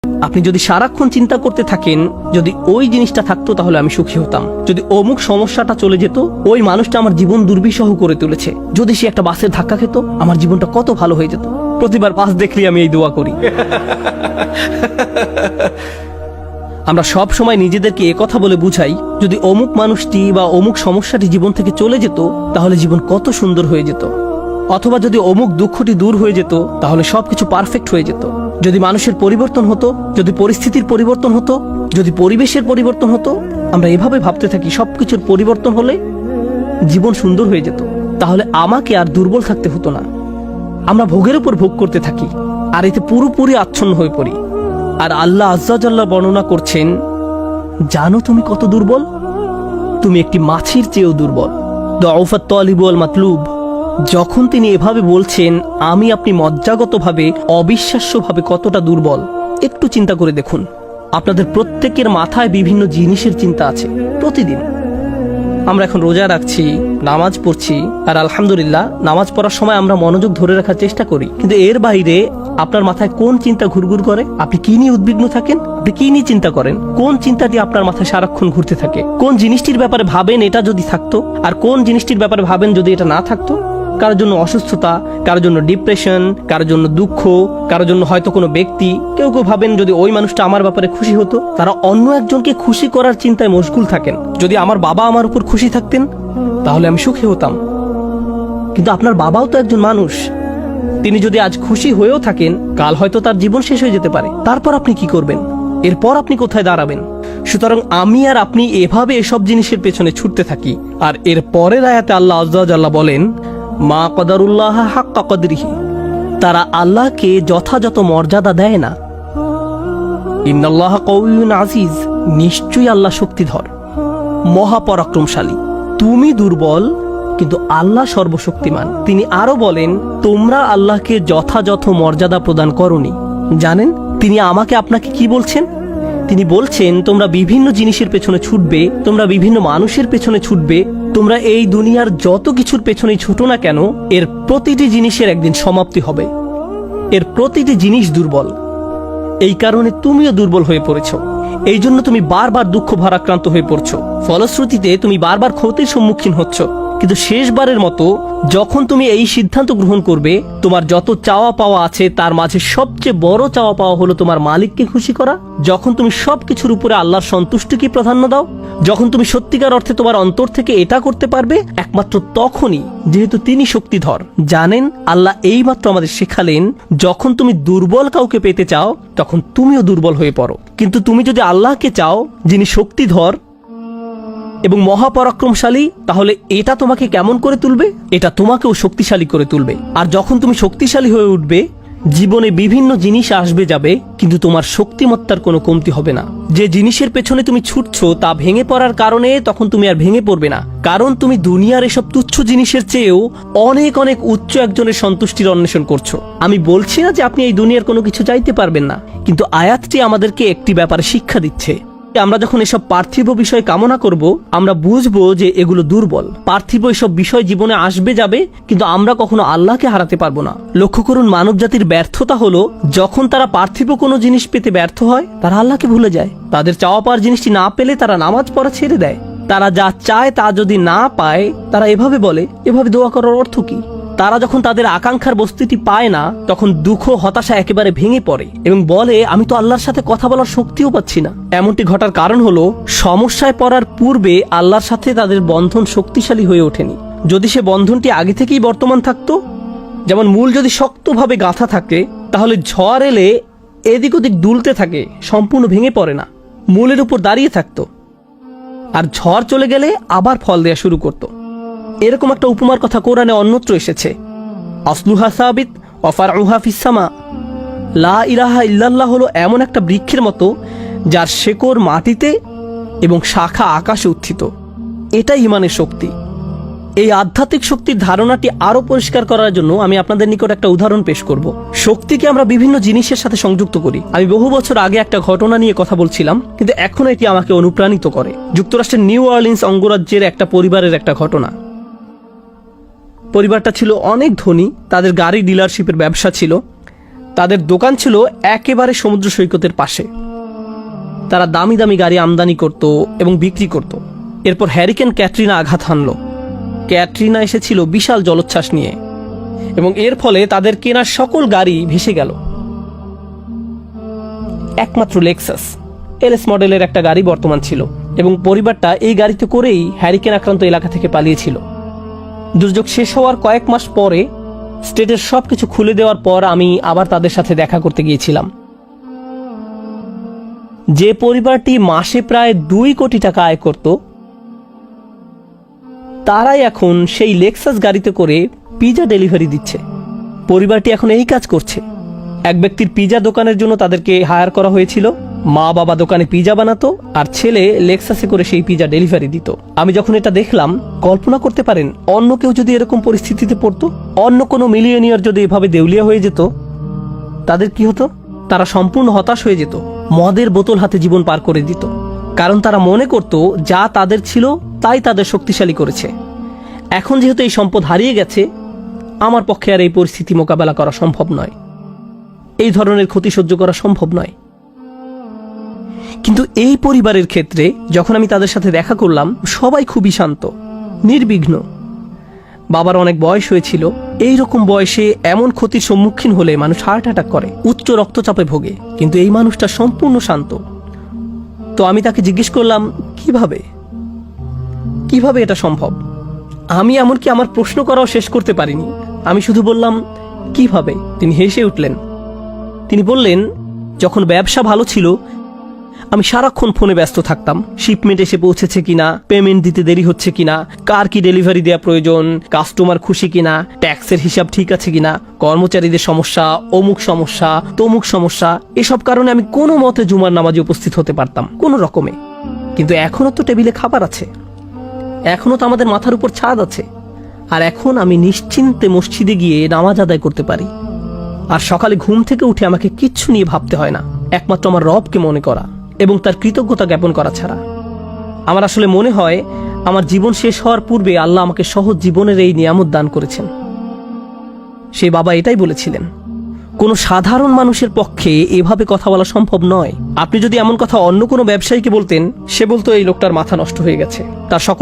আপনি যদি সারাক্ষণ চিন্তা করতে থাকেন যদি ওই জিনিসটা থাকতো তাহলে আমি সুখী হতাম, যদি অমুক সমস্যাটা চলে যেত, ওই মানুষটা আমার জীবন দুর্বিষহ করে তুলেছে, যদি সে একটা বাসের ধাক্কা খেত আমার জীবনটা কত ভালো হয়ে যেত। প্রতিবার বাস দেখলেই আমি এই দোয়া করি। আমরা সব সময় নিজেদেরকে একথা বলে বুঝাই যদি অমুক মানুষটি বা অমুক সমস্যাটি জীবন থেকে চলে যেত তাহলে জীবন কত সুন্দর হয়ে যেত, অথবা যদি অমুক দুঃখটি দূর হয়ে যেত তাহলে সবকিছু পারফেক্ট হয়ে যেত। যদি মানুষের পরিবর্তন হতো, যদি পরিস্থিতির পরিবর্তন হতো, যদি পরিবেশের পরিবর্তন হতো, আমরা এভাবে ভাবতে থাকি সবকিছুর পরিবর্তন হলে জীবন সুন্দর হয়ে যেত, তাহলে আমাকে আর দুর্বল থাকতে হতো না। আমরা ভোগের উপর ভোগ করতে থাকি আর এতে পুরোপুরি আচ্ছন্ন হয়ে পড়ি। আর আল্লাহ আজ্জা জাল্লা বর্ণনা করছেন, জানো তুমি কত দুর্বল? তুমি একটি মাছির চেয়েও দুর্বল। দুআফাত তালিব ওয়াল মাতলুব। যখন তিনি এভাবে বলছেন আমি আপনি মজ্জাগতভাবে অবিশ্বাস্যভাবে কতটা দুর্বল, একটু চিন্তা করে দেখুন। আপনাদের প্রত্যেকের মাথায় বিভিন্ন জিনিসের চিন্তা আছে প্রতিদিন। আমরা এখন রোজা রাখছি, নামাজ পড়ছি, আর আলহামদুলিল্লাহ নামাজ পড়ার সময় আমরা মনোযোগ ধরে রাখার চেষ্টা করি, কিন্তু এর বাইরে আপনার মাথায় কোন চিন্তা ঘুরঘুর করে? আপনি কি নিয়ে উদ্বিগ্ন থাকেন? আপনি কি নিয়ে চিন্তা করেন? কোন চিন্তাটি আপনার মাথায় সারাক্ষণ ঘুরতে থাকে? কোন জিনিসটির ব্যাপারে ভাবেন এটা যদি থাকতো, আর কোন জিনিসটির ব্যাপারে ভাবেন যদি এটা না থাকতো? কারোর জন্য অসুস্থতা, কারোর জন্য ডিপ্রেশন, কারোর জন্য দুঃখ, কারোর জন্য হয়তো কোনো ব্যক্তি। কেউ কেউ ভাবেন যদি ওই মানুষটা আমার ব্যাপারে খুশি হতো। তারা অন্য একজনকে খুশি করার চিন্তায় মশগুল থাকেন। যদি আমার বাবা আমার উপর খুশি থাকতেন তাহলে আমি সুখী হতাম, কিন্তু আপনার বাবাও তো একজন মানুষ। তিনি যদি আজ খুশি হয়েও থাকেন, কাল হয়তো তার জীবন শেষ হয়ে যেতে পারে। তারপর আপনি কি করবেন? এরপর আপনি কোথায় দাঁড়াবেন? সুতরাং আমি আর আপনি এভাবে এসব জিনিসের পেছনে ছুটতে থাকি। আর এর পরের আয়াতে আল্লাহ আজ্জা ওয়া জাল্লা বলেন, মা কদারুল্লাহ হাক্কা কদরিহি। তারা আল্লাহকে যথাযথ মর্যাদা দেয় না। ইন্নাল্লাহ কাউইয়ুন আজিজ। নিশ্চয়ই আল্লাহ শক্তিধর, মহাপরাক্রমশালী। তুমি দুর্বল কিন্তু আল্লাহ সর্বশক্তিমান। তিনি আরো বলেন, তোমরা আল্লাহকে যথাযথ মর্যাদা প্রদান করনি। জানেন তিনি আমাকে আপনাকে কি বলছেন? তিনি বলছেন তোমরা বিভিন্ন জিনিসের পেছনে ছুটবে, তোমরা বিভিন্ন মানুষের পেছনে ছুটবে, তোমরা এই দুনিয়ার যত কিছুর পেছনেই ছুটো না কেন, এর প্রতিটি জিনিসের একদিন সমাপ্তি হবে। এর প্রতিটি জিনিস দুর্বল। এই কারণে তুমিও দুর্বল হয়ে পড়েছ। এই জন্য তুমি বারবার দুঃখ ভারাক্রান্ত হয়ে পড়ছো। ফলশ্রুতিতে তুমি বারবার ক্ষতির সম্মুখীন হচ্ছ। কিন্তু শেষবারের মতো যখন তুমি এই সিদ্ধান্ত গ্রহণ করবে, তোমার যত চাওয়া পাওয়া আছে তার মাঝে সবচেয়ে বড় চাওয়া পাওয়া হলো তোমার মালিককে খুশি করা। যখন তুমি সবকিছুর উপরে আল্লাহর সন্তুষ্টিকে প্রাধান্য দাও, যখন তুমি সত্যিকার অর্থে তোমার অন্তর থেকে এটা করতে পারবে, একমাত্র তখনই, যেহেতু তিনি শক্তিধর। জানেন আল্লাহ এইমাত্র আমাদের শেখালেন, যখন তুমি দুর্বল কাউকে পেতে চাও তখন তুমিও দুর্বল হয়ে পড়ো। কিন্তু তুমি যদি আল্লাহকে চাও যিনি শক্তিধর এবং মহাপরাক্রমশালী, তাহলে এটা তোমাকে কেমন করে তুলবে? এটা তোমাকেও শক্তিশালী করে তুলবে। আর যখন তুমি শক্তিশালী হয়ে উঠবে, জীবনে বিভিন্ন জিনিস আসবে যাবে, কিন্তু তোমার শক্তিমত্তার কোনো কমতি হবে না। যে জিনিসের পেছনে তুমি ছুটছো তা ভেঙে পড়ার কারণে তখন তুমি আর ভেঙে পড়বে না, কারণ তুমি দুনিয়ার এসব তুচ্ছ জিনিসের চেয়েও অনেক অনেক উচ্চ একজনের সন্তুষ্টির অন্বেষণ করছো। আমি বলছি না যে আপনি এই দুনিয়ার কোনো কিছু চাইতে পারবেন না, কিন্তু আয়াতটি আমাদেরকে একটি ব্যাপারে শিক্ষা দিচ্ছে। আমরা যখন এসব পার্থিব বিষয় কামনা করব, আমরা বুঝবো যে এগুলো দুর্বল। পার্থিব এসব বিষয় জীবনে আসবে যাবে, কিন্তু আমরা কখনো আল্লাহকে হারাতে পারবো না। লক্ষ্য করুন, মানব জাতির ব্যর্থতা হলো যখন তারা পার্থিব কোনো জিনিস পেতে ব্যর্থ হয়, তারা আল্লাহকে ভুলে যায়। তাদের চাওয়া পাওয়ার জিনিসটি না পেলে তারা নামাজ পড়া ছেড়ে দেয়। তারা যা চায় তা যদি না পায়, তারা এভাবে বলে, এভাবে দোয়া করার অর্থ কি? তারা যখন তাদের আকাঙ্ক্ষার বস্তুটি পায় না, তখন দুঃখ হতাশা একেবারে ভেঙে পড়ে এবং বলে, আমি তো আল্লাহর সাথে কথা বলার শক্তিও পাচ্ছি না। এমনটি ঘটার কারণ হলো সমস্যায় পড়ার পূর্বে আল্লাহর সাথে তাদের বন্ধন শক্তিশালী হয়ে ওঠেনি। যদি সে বন্ধনটি আগে থেকেই বর্তমান থাকতো, যেমন মূল যদি শক্তভাবে গাঁথা থাকে, তাহলে ঝড় এলে এদিক ওদিক দুলতে থাকে, সম্পূর্ণ ভেঙে পড়ে না, মূলের উপর দাঁড়িয়ে থাকতো। আর ঝড় চলে গেলে আবার ফল দেয়া শুরু করতো। এরকম একটা উপমার কথা কোরআনে অন্যত্র এসেছে, আসলুহা সাবিত ওয়া ফারউহা ফিস সামা। লা ইলাহা ইল্লাল্লাহ হলো এমন একটা বৃক্ষের মতো যার শেকড় মাটিতে এবং শাখা আকাশে উত্থিত। এটাই ঈমানের শক্তি। এই আধ্যাত্মিক শক্তির ধারণাটি আরো পরিষ্কার করার জন্য আমি আপনাদের নিকট একটা উদাহরণ পেশ করব। শক্তিকে আমরা বিভিন্ন জিনিসের সাথে সংযুক্ত করি। আমি বহু বছর আগে একটা ঘটনা নিয়ে কথা বলছিলাম, কিন্তু এখন এটি আমাকে অনুপ্রাণিত করে। যুক্তরাষ্ট্রের নিউ অরলিন্স অঙ্গরাজ্যের একটা পরিবারের একটা ঘটনা। পরিবারটা ছিল অনেক ধনী, তাদের গাড়ি ডিলারশিপের ব্যবসা ছিল। তাদের দোকান ছিল একেবারে সমুদ্র সৈকতের পাশে। তারা দামি দামি গাড়ি আমদানি করত এবং বিক্রি করত। এরপর হ্যারিকেন ক্যাটরিনা আঘাত হানল। ক্যাটরিনা এসেছিল বিশাল জলোচ্ছ্বাস নিয়ে এবং এর ফলে তাদের কেনা সকল গাড়ি ভেসে গেল। একমাত্র লেক্সাস এলএস মডেলের একটা গাড়ি বর্তমান ছিল এবং পরিবারটা এই গাড়িতে করেই হ্যারিকেন আক্রান্ত এলাকা থেকে পালিয়েছিল। দুর্যোগ শেষ হওয়ার কয়েক মাস পরে স্টেটের সবকিছু খুলে দেওয়ার পর আমি আবার তাদের সাথে দেখা করতে গিয়েছিলাম। যে পরিবারটি মাসে প্রায় 2 কোটি টাকা আয় করত, তারাই এখন সেই লেক্সাস গাড়িতে করে পিজা ডেলিভারি দিচ্ছে। পরিবারটি এখন এই কাজ করছে। এক ব্যক্তির পিজা দোকানের জন্য তাদেরকে হায়ার করা হয়েছিল। মা বাবা দোকানে পিজা বানাতো আর ছেলে লেক্সাসে করে সেই পিজা ডেলিভারি দিত। আমি যখন এটা দেখলাম, কল্পনা করতে পারেন অন্য কেউ যদি এরকম পরিস্থিতিতে পড়তো, অন্য কোনো মিলিয়নিয়ার যদি এভাবে দেউলিয়া হয়ে যেত, তাদের কি হতো? তারা সম্পূর্ণ হতাশ হয়ে যেত, মদের বোতল হাতে জীবন পার করে দিত। কারণ তারা মনে করত যা তাদের ছিল তাই তাদের শক্তিশালী করেছে। এখন যেহেতু এই সম্পদ হারিয়ে গেছে, আমার পক্ষে আর এই পরিস্থিতি মোকাবেলা করা সম্ভব নয়, এই ধরনের ক্ষতি সহ্য করা সম্ভব নয়। কিন্তু এই পরিবারের ক্ষেত্রে যখন আমি তাদের সাথে দেখা করলাম, সবাই খুবই শান্ত, নির্বিঘ্ন। বাবার অনেক বয়স হয়েছিল। এই রকম বয়সে এমন ক্ষতির সম্মুখীন হলে মানুষ হার্ট অ্যাটাক করে, উচ্চ রক্তচাপে ভোগে, কিন্তু এই মানুষটা সম্পূর্ণ শান্ত। তো আমি তাকে জিজ্ঞেস করলাম, কিভাবে এটা সম্ভব? আমি এমনকি আমার প্রশ্ন করাও শেষ করতে পারিনি। আমি শুধু বললাম, কিভাবে? তিনি হেসে উঠলেন। তিনি বললেন, যখন ব্যবসা ভালো ছিল আমি সারাক্ষণ ফোনে ব্যস্ত থাকতাম। শিপমেন্ট এসে পৌঁছেছে কিনা, পেমেন্ট দিতে দেরি হচ্ছে কিনা, কার কি ডেলিভারি দেওয়া প্রয়োজন, কাস্টমার খুশি কিনা, ট্যাক্সের হিসাব ঠিক আছে কিনা, কর্মচারীদের সমস্যা, অমুক সমস্যা, তমুক সমস্যা, এসব কারণে আমি কোনো মতে জুমার নামাজে উপস্থিত হতে পারতাম কোনো রকমে। কিন্তু এখনো তো টেবিলে খাবার আছে, এখনো তো আমাদের মাথার উপর ছাদ আছে, আর এখন আমি নিশ্চিন্তে মসজিদে গিয়ে নামাজ আদায় করতে পারি। আর সকালে ঘুম থেকে উঠে আমাকে কিচ্ছু নিয়ে ভাবতে হয় না, একমাত্র আমার রবকে মনে করা এবং তার কৃতজ্ঞতা জ্ঞাপন করা ছাড়া। আমার আসলে মনে হয় আমার জীবন শেষ হওয়ার পূর্বে আল্লাহ আমাকে সহজ জীবনের এই নিয়ামত দান করেছেন। সেই বাবা এটাই বলেছিলেন, কোনো সাধারণ মানুষের পক্ষে এভাবে কথা বলা সম্ভব নয়। আপনি যদি এমন কথা অন্য কোনো ব্যবসায়ীকে বলতেন, সে বলতো এই লোকটার মাথা নষ্ট হয়ে গেছে, তার সকল